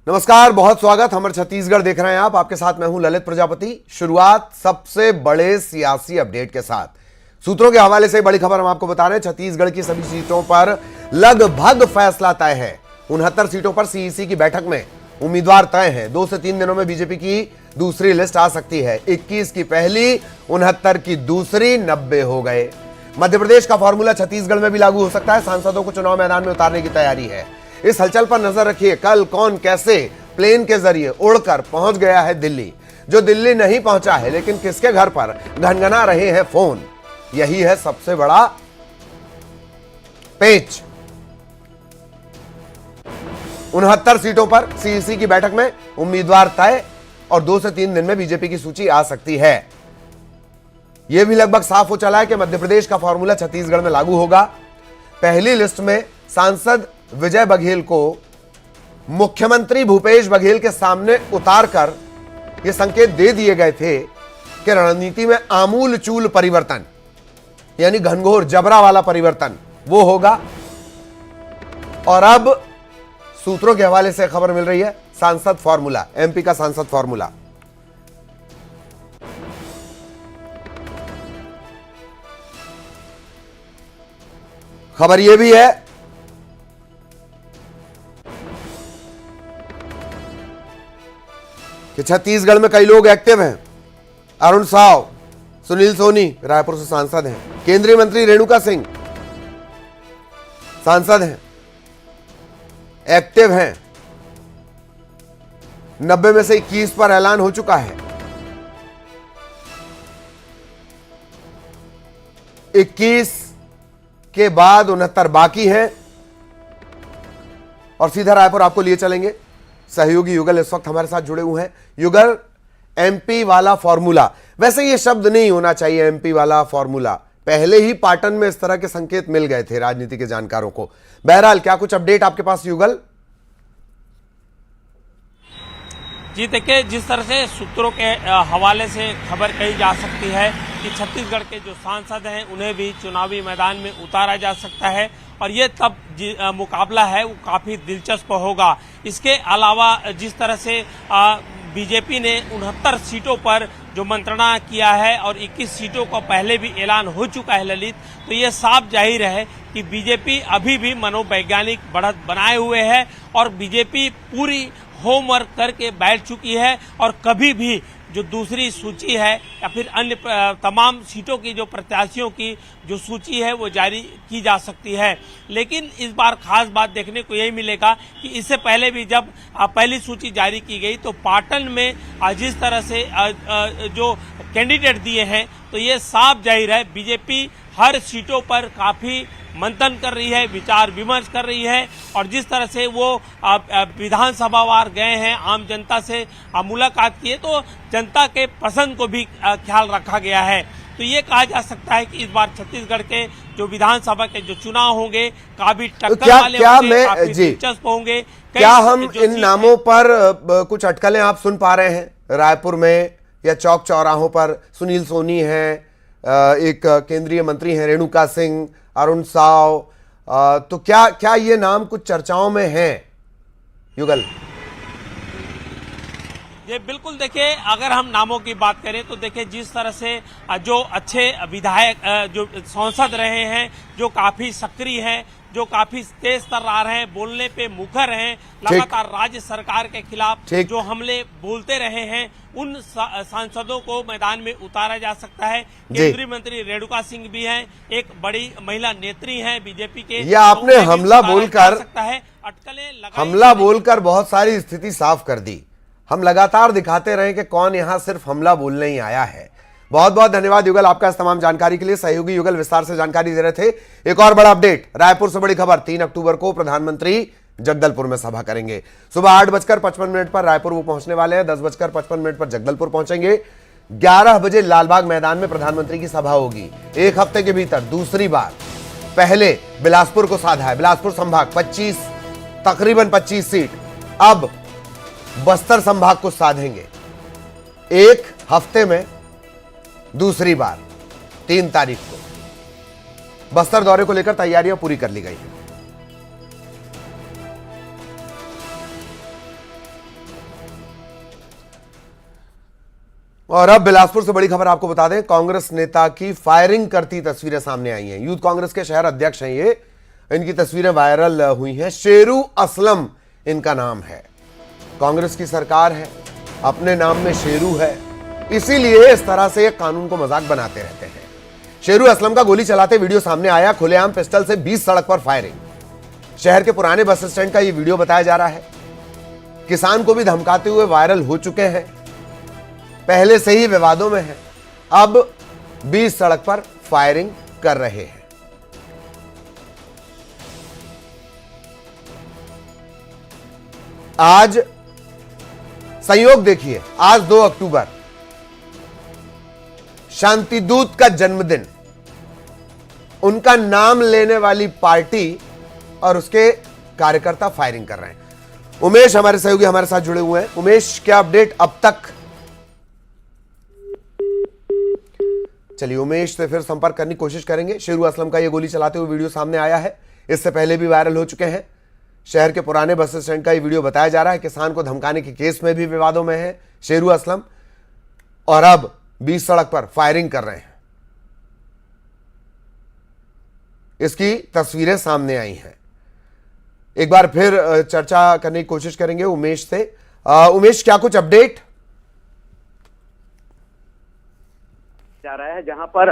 नमस्कार, बहुत स्वागत। हमर छत्तीसगढ़ देख रहे हैं आप। आपके साथ मैं हूं ललित प्रजापति। शुरुआत सबसे बड़े सियासी अपडेट के साथ। सूत्रों के हवाले से बड़ी खबर हम आपको बता रहे हैं। छत्तीसगढ़ की सभी सीटों पर लगभग फैसला तय है। 69 सीटों पर सीईसी की बैठक में उम्मीदवार तय हैं। 2 से 3 दिनों में बीजेपी की दूसरी लिस्ट आ सकती है। 21 की पहली, 69 की दूसरी, 90 हो गए। मध्य प्रदेश का फॉर्मूला छत्तीसगढ़ में भी लागू हो सकता है। सांसदों को चुनाव मैदान में उतारने की तैयारी है। इस हलचल पर नजर रखिए। कल कौन कैसे प्लेन के जरिए उड़कर पहुंच गया है दिल्ली। जो दिल्ली नहीं पहुंचा है, लेकिन किसके घर पर घनघना रहे हैं फोन, यही है सबसे बड़ा पेच। 69 सीटों पर सीईसी की बैठक में उम्मीदवार तय और 2 से 3 दिन में बीजेपी की सूची आ सकती है। यह भी लगभग साफ हो चला है कि मध्य प्रदेश का फॉर्मूला छत्तीसगढ़ में लागू होगा। पहली लिस्ट में सांसद विजय बघेल को मुख्यमंत्री भूपेश बघेल के सामने उतारकर यह संकेत दे दिए गए थे कि रणनीति में आमूल चूल परिवर्तन, यानी घनघोर जबरा वाला परिवर्तन वो होगा। और अब सूत्रों के हवाले से खबर मिल रही है, सांसद फॉर्मूला, एमपी का सांसद फॉर्मूला। खबर यह भी है कि छत्तीसगढ़ में कई लोग एक्टिव हैं। अरुण साव, सुनील सोनी रायपुर से सांसद हैं। केंद्रीय मंत्री रेणुका सिंह सांसद हैं, एक्टिव हैं। 90 में से 21 पर ऐलान हो चुका है। 21 के बाद 69 बाकी हैं। और सीधा रायपुर आपको लिए चलेंगे। सहयोगी युगल इस वक्त हमारे साथ जुड़े हुए हैं। युगल, एमपी वाला फॉर्मूला, वैसे ये शब्द नहीं होना चाहिए एमपी वाला फॉर्मूला। पहले ही पाटन में इस तरह के संकेत मिल गए थे राजनीति के जानकारों को। बहरहाल, क्या कुछ अपडेट आपके पास युगल? जी देखिए, जिस तरह से सूत्रों के हवाले से खबर कही जा सकती है कि छत्तीसगढ़ के जो सांसद हैं उन्हें भी चुनावी मैदान में उतारा जा सकता है और ये तब मुकाबला है वो काफ़ी दिलचस्प होगा। इसके अलावा जिस तरह से बीजेपी ने 69 सीटों पर जो मंत्रणा किया है और 21 सीटों का पहले भी ऐलान हो चुका है ललित, तो ये साफ जाहिर है कि बीजेपी अभी भी मनोवैज्ञानिक बढ़त बनाए हुए है और बीजेपी पूरी होमवर्क करके बैठ चुकी है और कभी भी जो दूसरी सूची है या फिर अन्य तमाम सीटों की जो प्रत्याशियों की जो सूची है वो जारी की जा सकती है। लेकिन इस बार खास बात देखने को यही मिलेगा कि इससे पहले भी जब पहली सूची जारी की गई तो पाटन में जिस तरह से जो कैंडिडेट दिए हैं, तो ये साफ जाहिर है बीजेपी हर सीटों पर काफ़ी मंथन कर रही है, विचार विमर्श कर रही है और जिस तरह से वो विधानसभावार गए हैं, आम जनता से मुलाकात की है, तो जनता के पसंद को भी ख्याल रखा गया है। तो ये कहा जा सकता है कि इस बार छत्तीसगढ़ के जो विधानसभा के जो चुनाव होंगे काफी टक्कर वाले होंगे, काफी दिलचस्प होंगे। क्या हम इन नामों पर कुछ अटकलें आप सुन पा रहे हैं? रायपुर में या चौक चौराहों पर सुनील सोनी है, एक केंद्रीय मंत्री हैं रेणुका सिंह, अरुण साव, तो क्या ये नाम कुछ चर्चाओं में हैं युगल? ये बिल्कुल, देखिए अगर हम नामों की बात करें तो देखिए जिस तरह से जो अच्छे विधायक जो सांसद रहे हैं, जो काफी सक्रिय हैं, जो काफी तेज तर्रार हैं, बोलने पे मुखर हैं, लगातार राज्य सरकार के खिलाफ जो हमले बोलते रहे हैं, उन सांसदों को मैदान में उतारा जा सकता है। केंद्रीय मंत्री रेणुका सिंह भी हैं, एक बड़ी महिला नेत्री हैं बीजेपी के। या आपने हमला बोलकर बहुत सारी स्थिति साफ कर दी। हम लगातार दिखाते रहे कि कौन यहां सिर्फ हमला बोलने ही आया है। बहुत बहुत धन्यवाद युगल आपका इस तमाम जानकारी के लिए। सहयोगी युगल विस्तार से जानकारी दे रहे थे। एक और बड़ा अपडेट, रायपुर से बड़ी खबर। 3 अक्टूबर को प्रधानमंत्री जगदलपुर में सभा करेंगे। सुबह 8:55 पर रायपुर वो पहुंचने वाले हैं। 10:55 पर जगदलपुर पहुंचेंगे। 11 बजे लालबाग मैदान में प्रधानमंत्री की सभा होगी। एक हफ्ते के भीतर दूसरी बार। पहले बिलासपुर को साधा है, बिलासपुर संभाग तकरीबन 25 सीट। अब बस्तर संभाग को साधेंगे। एक हफ्ते में दूसरी बार 3 तारीख को बस्तर दौरे को लेकर तैयारियां पूरी कर ली गई हैं। और अब बिलासपुर से बड़ी खबर आपको बता दें, कांग्रेस नेता की फायरिंग करती तस्वीरें सामने आई हैं। यूथ कांग्रेस के शहर अध्यक्ष हैं ये, इनकी तस्वीरें वायरल हुई हैं। शेरू असलम इनका नाम है। कांग्रेस की सरकार है, अपने नाम में शेरू है, इसीलिए इस तरह से कानून को मजाक बनाते रहते हैं। शेरू असलम का गोली चलाते वीडियो सामने आया, खुलेआम पिस्टल से 20 सड़क पर फायरिंग। शहर के पुराने बस स्टैंड का यह वीडियो बताया जा रहा है। किसान को भी धमकाते हुए वायरल हो चुके हैं, पहले से ही विवादों में है, अब 20 सड़क पर फायरिंग कर रहे हैं। आज संयोग देखिए, आज 2 अक्टूबर शांति दूत का जन्मदिन, उनका नाम लेने वाली पार्टी और उसके कार्यकर्ता फायरिंग कर रहे हैं। उमेश हमारे सहयोगी हमारे साथ जुड़े हुए हैं। उमेश, क्या अपडेट अब तक? चलिए उमेश से फिर संपर्क करने की कोशिश करेंगे। शेरू असलम का यह गोली चलाते हुए वीडियो सामने आया है, इससे पहले भी वायरल हो चुके हैं। शहर के पुराने बस स्टैंड का यह वीडियो बताया जा रहा है। किसान को धमकाने के केस में भी विवादों में है शेरू असलम, और अब 20 सड़क पर फायरिंग कर रहे हैं। इसकी तस्वीरें सामने आई हैं। एक बार फिर चर्चा करने की कोशिश करेंगे उमेश से। उमेश, क्या कुछ अपडेट जा रहा है, जहां पर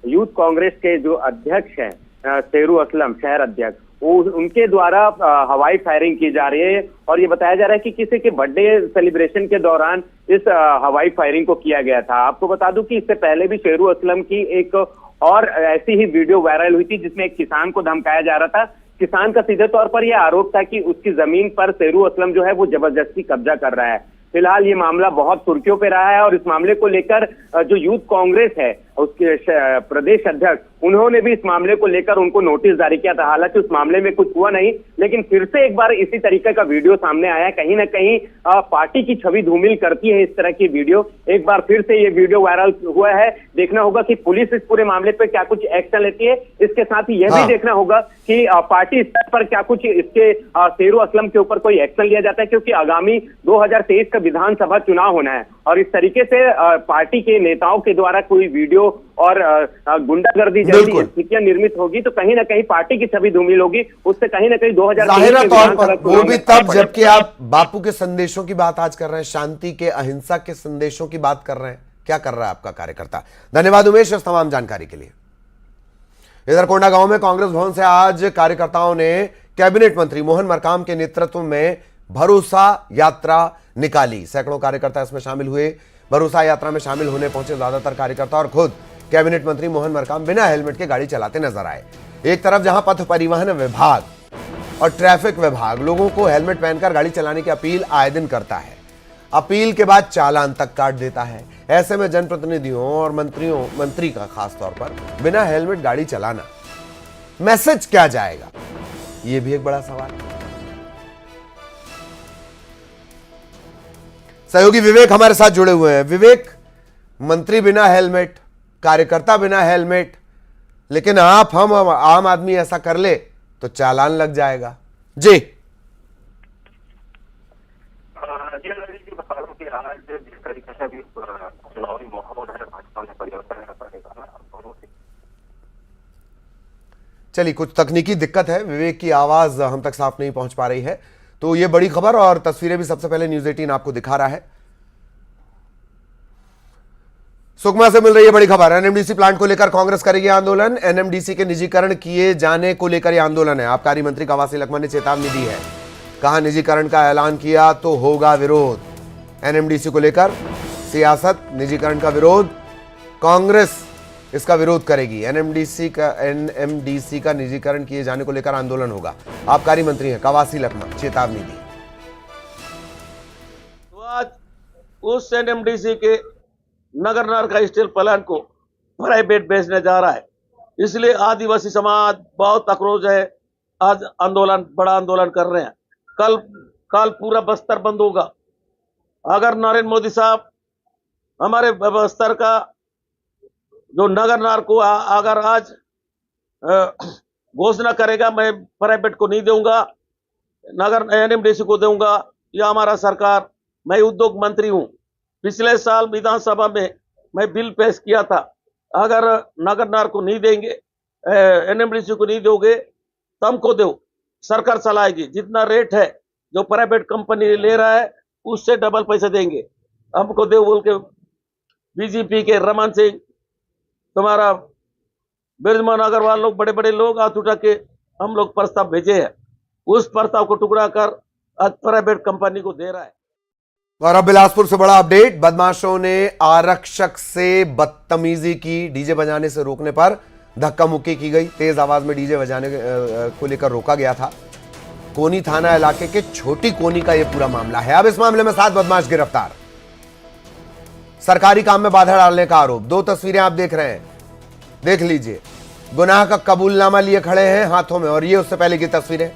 यूथ कांग्रेस के जो अध्यक्ष हैं शेरू असलम, शहर अध्यक्ष, उनके द्वारा हवाई फायरिंग की जा रही है। और ये बताया जा रहा है कि किसी के बर्थडे सेलिब्रेशन के दौरान इस हवाई फायरिंग को किया गया था। आपको बता दूं कि इससे पहले भी शेरू असलम की एक और ऐसी ही वीडियो वायरल हुई थी, जिसमें एक किसान को धमकाया जा रहा था। किसान का सीधे तौर पर यह आरोप था कि उसकी जमीन पर शेरू असलम जो है वो जबरदस्ती कब्जा कर रहा है। फिलहाल ये मामला बहुत सुर्खियों पे रहा है और इस मामले को लेकर जो यूथ कांग्रेस है उसके प्रदेश अध्यक्ष, उन्होंने भी इस मामले को लेकर उनको नोटिस जारी किया था। हालांकि उस मामले में कुछ हुआ नहीं, लेकिन फिर से एक बार इसी तरीके का वीडियो सामने आया। कहीं ना कहीं पार्टी की छवि धूमिल करती है इस तरह की वीडियो। एक बार फिर से ये वीडियो वायरल हुआ है। देखना होगा कि पुलिस इस पूरे मामले पर क्या कुछ एक्शन लेती है। इसके साथ ही यह भी देखना होगा कि पार्टी स्तर पर क्या कुछ इसके शेरू असलम के ऊपर कोई एक्शन लिया जाता है, क्योंकि आगामी 2023 का विधानसभा चुनाव होना है और इस तरीके से पार्टी के नेताओं के द्वारा कोई वीडियो और गुंडागर्दी जैसी स्थितियां निर्मित होगी तो कहीं ना कहीं पार्टी की छवि धूमिल होगी। उससे कहीं ना कहीं 2023 तौर पर वो भी तब जबकि आप बापू के संदेशों की बात आज कर रहे हैं, शांति के, अहिंसा के संदेशों की बात कर रहे हैं। क्या कर रहा है आपका कार्यकर्ता? धन्यवाद उमेश इस तमाम जानकारी के लिए। इधर कोंडागांव में कांग्रेस भवन से आज कार्यकर्ताओं ने कैबिनेट मंत्री मोहन मरकाम के नेतृत्व में भरोसा यात्रा निकाली। सैकड़ों कार्यकर्ता इसमें शामिल हुए। भरोसा यात्रा में शामिल होने पहुंचे ज्यादातर कार्यकर्ता और खुद कैबिनेट मंत्री मोहन मरकाम बिना हेलमेट के गाड़ी चलाते नजर आए। एक तरफ जहां पथ परिवहन विभाग और ट्रैफिक विभाग लोगों को हेलमेट पहनकर गाड़ी चलाने की अपील आए दिन करता है, अपील के बाद चालान तक काट देता है। ऐसे में जनप्रतिनिधियों और मंत्री का खास तौर पर बिना हेलमेट गाड़ी चलाना, मैसेज क्या जाएगा, यह भी एक बड़ा सवाल है। सहयोगी विवेक हमारे साथ जुड़े हुए हैं। विवेक, मंत्री बिना हेलमेट, कार्यकर्ता बिना हेलमेट, लेकिन हम आम आदमी ऐसा कर ले तो चालान लग जाएगा। जी चलिए, कुछ तकनीकी दिक्कत है, विवेक की आवाज हम तक साफ नहीं पहुंच पा रही है। तो ये बड़ी खबर और तस्वीरें भी सबसे पहले न्यूज 18 आपको दिखा रहा है। सुकमा से मिल रही है बड़ी खबर। एनएमडीसी प्लांट को लेकर कांग्रेस करेगी आंदोलन। एनएमडीसी के निजीकरण किए जाने को लेकर यह आंदोलन है। आबकारी मंत्री कवासी लखमा ने चेतावनी दी है, कहा निजीकरण का ऐलान किया तो होगा विरोध। एनएमडीसी को लेकर सियासत, निजीकरण का विरोध, कांग्रेस इसका विरोध करेगी। एनएमडीसी का निजीकरण किए जाने को लेकर आंदोलन होगा। आबकारी मंत्री हैं कवासी लखमा, चेतावनी दी। तो आज उस एनएमडीसी के नगर नार का स्टील प्लांट को प्राइवेट बेचने जा रहा है, इसलिए आदिवासी समाज बहुत आक्रोश है। आज आंदोलन, बड़ा आंदोलन कर रहे हैं। कल पूरा बस्तर बंद होगा। अगर नरेंद्र मोदी साहब हमारे बस्तर का जो नगर नार को अगर आज घोषणा करेगा, मैं प्राइवेट को नहीं दूंगा, नगर एनएमडीसी को दूंगा, या हमारा सरकार, मैं उद्योग मंत्री हूं, पिछले साल विधानसभा में मैं बिल पेश किया था, अगर नगरनार को नहीं देंगे, एनएमडीसी को नहीं दोगे तो हमको दो, सरकार चलाएगी, जितना रेट है जो प्राइवेट कंपनी ले रहा है उससे डबल पैसे देंगे, हमको दो बोल के बीजेपी के रमन सिंह, तुम्हारा बिरजमान अग्रवाल लोग, बड़े बड़े लोग हाथ उठा के हम लोग प्रस्ताव भेजे हैं, उस प्रस्ताव को टुकड़ा कर आज प्राइवेट कंपनी को दे रहा है। और अब बिलासपुर से बड़ा अपडेट, बदमाशों ने आरक्षक से बदतमीजी की, डीजे बजाने से रोकने पर धक्का मुक्की की गई। तेज आवाज में डीजे बजाने को लेकर रोका गया था। कोनी थाना इलाके के छोटी कोनी का यह पूरा मामला है। अब इस मामले में 7 बदमाश गिरफ्तार। सरकारी काम में बाधा डालने का आरोप। 2 तस्वीरें आप देख रहे हैं, देख लीजिए। गुनाह का कबूलनामा लिए खड़े हैं हाथों में, और ये उससे पहले की तस्वीरें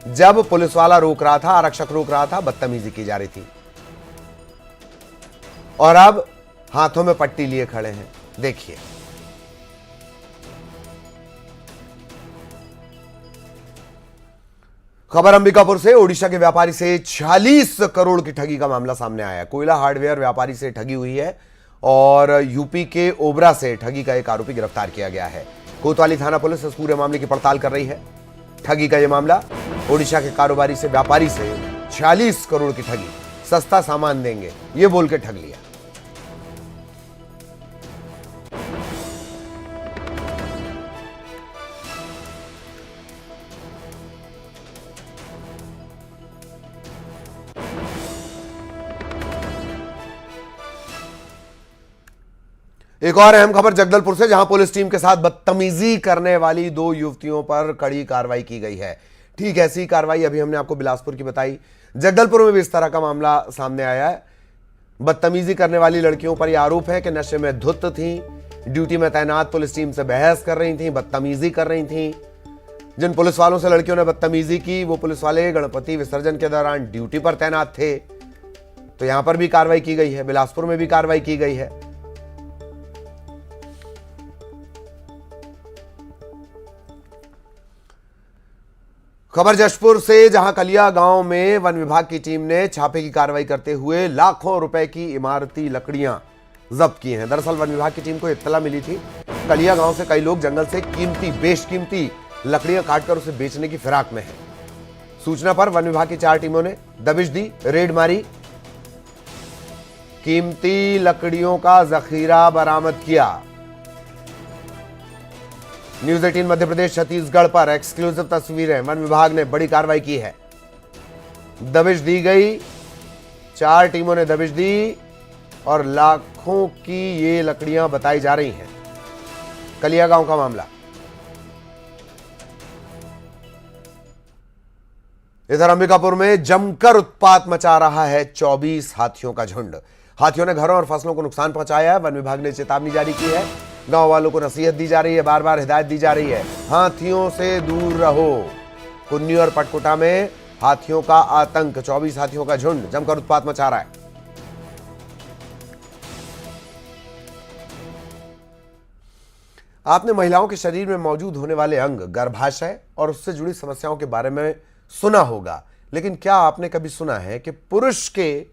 जब पुलिस वाला रोक रहा था, आरक्षक रोक रहा था, बदतमीजी की जा रही थी, और अब हाथों में पट्टी लिए खड़े हैं। देखिए, खबर अंबिकापुर से। ओडिशा के व्यापारी से 40 करोड़ की ठगी का मामला सामने आया। कोयला हार्डवेयर व्यापारी से ठगी हुई है और यूपी के ओबरा से ठगी का एक आरोपी गिरफ्तार किया गया है। कोतवाली थाना पुलिस इस पूरे मामले की पड़ताल कर रही है। ठगी का यह मामला, ओडिशा के कारोबारी से व्यापारी से 40 करोड़ की ठगी, सस्ता सामान देंगे ये बोल के ठग लिया। एक और अहम खबर जगदलपुर से, जहां पुलिस टीम के साथ बदतमीजी करने वाली 2 युवतियों पर कड़ी कार्रवाई की गई है। ठीक ऐसी कार्रवाई अभी हमने आपको बिलासपुर की बताई। जगदलपुर में भी इस तरह का मामला सामने आया है। बदतमीजी करने वाली लड़कियों पर यह आरोप है कि नशे में धुत थीं, ड्यूटी में तैनात पुलिस टीम से बहस कर रही थीं, बदतमीजी कर रही थीं। जिन पुलिस वालों से लड़कियों ने बदतमीजी की वो पुलिस वाले गणपति विसर्जन के दौरान ड्यूटी पर तैनात थे। तो यहां पर भी कार्रवाई की गई है, बिलासपुर में भी कार्रवाई की गई है। खबर जशपुर से, जहां कलिया गांव में वन विभाग की टीम ने छापे की कार्रवाई करते हुए लाखों रुपए की इमारती लकड़ियां जब्त की हैं। दरअसल वन विभाग की टीम को इत्तला मिली थी, कलिया गांव से कई लोग जंगल से बेशकीमती लकड़ियां काटकर उसे बेचने की फिराक में हैं। सूचना पर वन विभाग की 4 टीमों ने दबिश दी, रेड मारी, कीमती लकड़ियों का जखीरा बरामद किया। न्यूज़ 18 मध्य प्रदेश छत्तीसगढ़ पर एक्सक्लूसिव तस्वीरें। वन विभाग ने बड़ी कार्रवाई की है, दबिश दी गई, 4 टीमों ने दबिश दी और लाखों की ये लकड़ियां बताई जा रही हैं। कलिया गांव का मामला। इधर अंबिकापुर में जमकर उत्पात मचा रहा है 24 हाथियों का झुंड। हाथियों ने घरों और फसलों को नुकसान पहुंचाया है। वन विभाग ने चेतावनी जारी की है। गांव वालों को नसीहत दी जा रही है, बार बार हिदायत दी जा रही है, हाथियों से दूर रहो। कुन्नी और पटकुटा में हाथियों का आतंक, 24 हाथियों का झुंड जमकर उत्पात मचा रहा है। आपने महिलाओं के शरीर में मौजूद होने वाले अंग गर्भाशय और उससे जुड़ी समस्याओं के बारे में सुना होगा, लेकिन क्या आपने कभी सुना है कि पुरुष के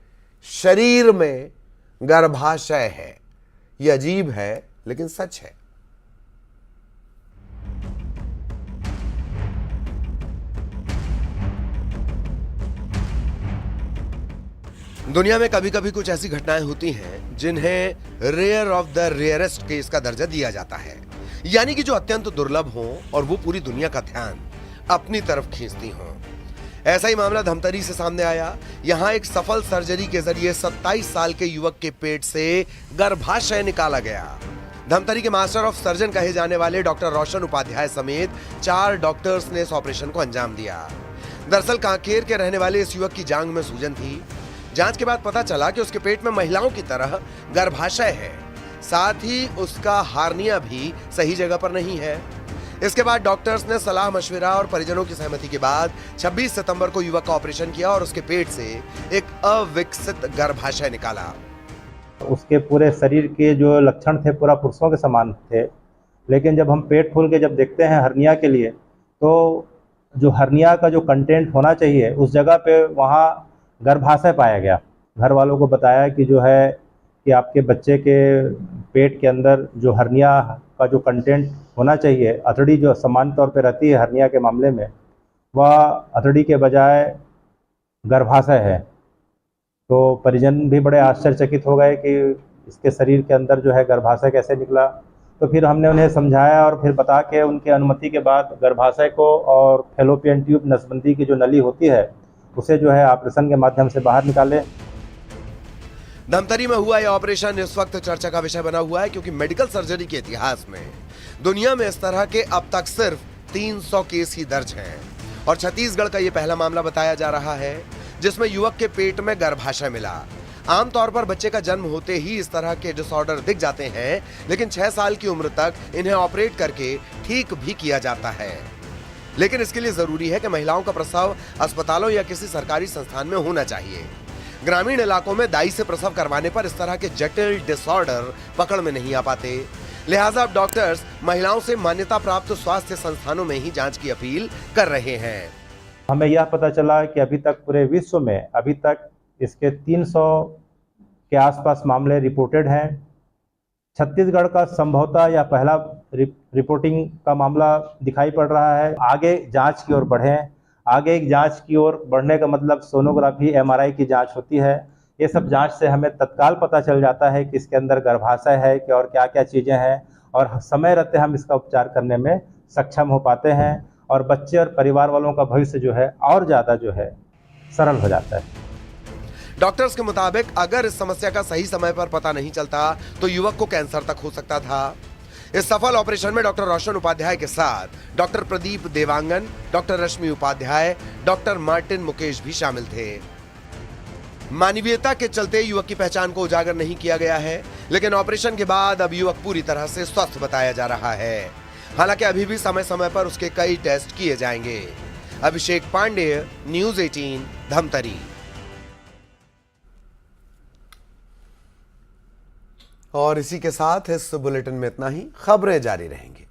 शरीर में गर्भाशय है? यह अजीब है लेकिन सच है। दुनिया में कभी कभी कुछ ऐसी घटनाएं होती हैं जिन्हें rare of the rarest case का दर्जा दिया जाता है, यानी कि जो अत्यंत दुर्लभ हो और वो पूरी दुनिया का ध्यान अपनी तरफ खींचती हो। ऐसा ही मामला धमतरी से सामने आया। यहां एक सफल सर्जरी के जरिए 27 साल के युवक के पेट से गर्भाशय निकाला गया। धमतरी के मास्टर ऑफ सर्जन कहे जाने वाले डॉक्टर रोशन उपाध्याय समेत 4 डॉक्टर्स ने इस ऑपरेशन को अंजाम दिया। दरअसल कांकेर के रहने वाले इस युवक की जांघ में सूजन थी। जांच के बाद पता चला कि उसके पेट में महिलाओं की तरह गर्भाशय है, साथ ही उसका हार्निया भी सही जगह पर नहीं है। इसके बाद डॉक्टर्स ने सलाह मशविरा और परिजनों की सहमति के बाद 26 सितंबर को युवक का ऑपरेशन किया और उसके पेट से एक अविकसित गर्भाशय निकाला। उसके पूरे शरीर के जो लक्षण थे पूरा पुरुषों के समान थे, लेकिन जब हम पेट खोल के जब देखते हैं हर्निया के लिए, तो जो हर्निया का जो कंटेंट होना चाहिए उस जगह पे वहाँ गर्भाशय पाया गया, घर वालों को बताया कि जो है कि आपके बच्चे के पेट के अंदर जो हर्निया का जो कंटेंट होना चाहिए, अथड़ी जो सामान्य तौर पे रहती है हर्निया के मामले में, वह अथड़ी के बजाय गर्भाशय है। तो परिजन भी बड़े आश्चर्यचकित हो गए कि इसके शरीर के अंदर जो है गर्भाशय कैसे निकला। तो फिर हमने उन्हें समझाया और फिर बता के उनके अनुमति के बाद गर्भाशय को और फैलोपियन ट्यूब नसबंदी की जो नली होती है उसे जो है ऑपरेशन के माध्यम से बाहर निकाले। धमतरी में हुआ यह ऑपरेशन इस वक्त चर्चा का विषय बना हुआ है, क्योंकि मेडिकल सर्जरी के इतिहास में दुनिया में इस तरह के अब तक सिर्फ 300 केस ही दर्ज हैं और छत्तीसगढ़ का यह पहला मामला बताया जा रहा है जिसमें युवक के पेट में गर्भाशय मिला। आमतौर पर बच्चे का जन्म होते ही इस तरह के डिसऑर्डर दिख जाते हैं, लेकिन 6 साल की उम्र तक इन्हें ऑपरेट करके ठीक भी किया जाता है। लेकिन इसके लिए जरूरी है कि महिलाओं का प्रसव अस्पतालों या किसी सरकारी संस्थान में होना चाहिए। ग्रामीण इलाकों में दाई से प्रसव करवाने पर इस तरह के जटिल डिसऑर्डर पकड़ में नहीं आ पाते, लिहाजा अब डॉक्टर्स महिलाओं से मान्यता प्राप्त स्वास्थ्य संस्थानों में ही जांच की अपील कर रहे हैं। हमें यह पता चला कि अभी तक पूरे विश्व में अभी तक इसके 300 के आसपास मामले रिपोर्टेड हैं। छत्तीसगढ़ का संभवतः यह पहला रिपोर्टिंग का मामला दिखाई पड़ रहा है। आगे जांच की ओर बढ़ें। आगे जांच की ओर बढ़ने का मतलब सोनोग्राफी, एमआरआई की जांच होती है। ये सब जांच से हमें तत्काल पता चल जाता है कि इसके अंदर गर्भाशय है कि और क्या क्या चीज़ें हैं, और समय रहते हम इसका उपचार करने में सक्षम हो पाते हैं और बच्चे और परिवार वालों का भविष्य जो है और ज़्यादा जो है सरल हो जाता है। डॉक्टर्स के मुताबिक अगर इस समस्या का सही समय पर पता नहीं चलता तो युवक को कैंसर तक हो सकता था। इस सफल ऑपरेशन में डॉक्टर रोशन उपाध्याय के साथ डॉक्टर प्रदीप देवांगन, डॉक्टर रश्मि उपाध्याय, डॉक्टर मार्टिन मुकेश भी शामिल थे। मानवीयता के चलते युवक की पहचान को उजागर नहीं किया गया है, लेकिन ऑपरेशन के बाद अब युवक पूरी तरह से स्वस्थ बताया जा रहा है। हालांकि अभी भी समय समय पर उसके कई टेस्ट किए जाएंगे। अभिषेक पांडेय, न्यूज़ 18, धमतरी। और इसी के साथ इस बुलेटिन में इतना ही। खबरें जारी रहेंगी।